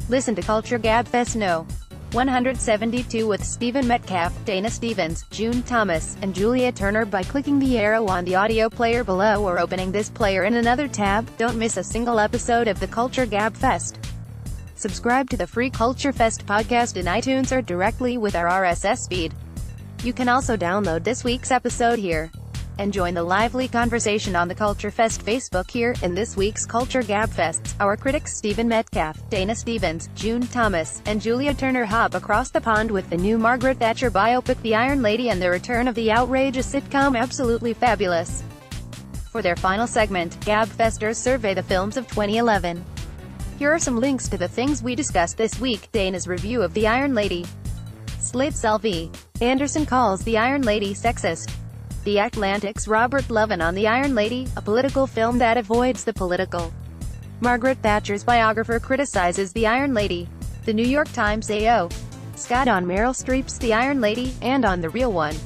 Listen to Culture Gabfest No. 172 with Stephen Metcalf, Dana Stevens, June Thomas, and Julia Turner by clicking the arrow on the audio player below or opening this player in another tab. Don't miss a single episode of the Culture Gabfest. Subscribe to the free Culture Fest podcast in iTunes or directly with our RSS feed. You can also download this week's episode here and join the lively conversation on the Culture Fest Facebook here. In this week's Culture Gabfest, our critics Stephen Metcalf, Dana Stevens, June Thomas, and Julia Turner hop across the pond with the new Margaret Thatcher biopic The Iron Lady and the return of the outrageous sitcom Absolutely Fabulous. For their final segment, Gabfesters survey the films of 2011. Here are some links to the things we discussed this week. Dana's review of The Iron Lady. Slate's LV. Anderson calls The Iron Lady sexist. The Atlantic's Robert Levin on The Iron Lady, a political film that avoids the political. Margaret Thatcher's biographer criticizes The Iron Lady. The New York Times AO. Scott on Meryl Streep's The Iron Lady, and on The Real One.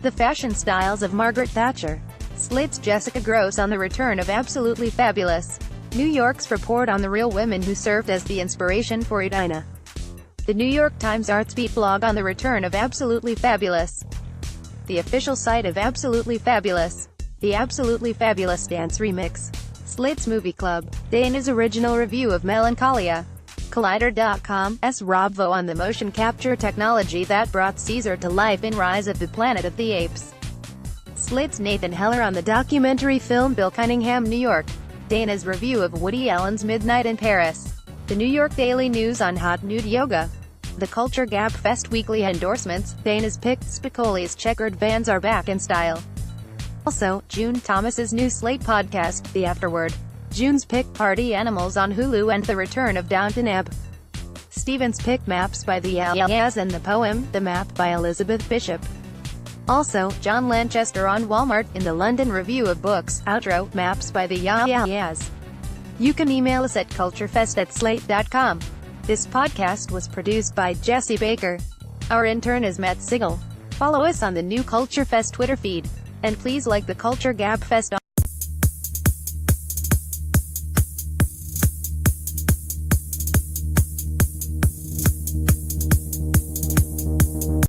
The fashion styles of Margaret Thatcher. Slate's Jessica Gross on the return of Absolutely Fabulous. New York's report on the real women who served as the inspiration for Edina. The New York Times Artsbeat blog on the return of Absolutely Fabulous. The official site of Absolutely Fabulous. The Absolutely Fabulous Dance Remix. Slate's Movie Club. Dana's original review of Melancholia. Collider.com's Rob Vo on the motion capture technology that brought Caesar to life in Rise of the Planet of the Apes. Slate's Nathan Heller on the documentary film Bill Cunningham, New York. Dana's review of Woody Allen's Midnight in Paris. The New York Daily News on hot nude yoga. The Culture Gabfest weekly endorsements. Dana's pick, Spicoli's checkered Vans are back in style. Also, June Thomas's new Slate podcast, The Afterword. June's pick, Party Animals on Hulu and the return of Downton Abbey. Stephen's pick, Maps by the Yas and the poem, The Map by Elizabeth Bishop. Also, John Lanchester on Walmart, in the London Review of Books, outro, Maps by the Yas. You can email us at culturefest@slate.com. This podcast was produced by Jesse Baker. Our intern is Matt Sigel. Follow us on the new Culture Fest Twitter feed. And please like the Culture Gabfest on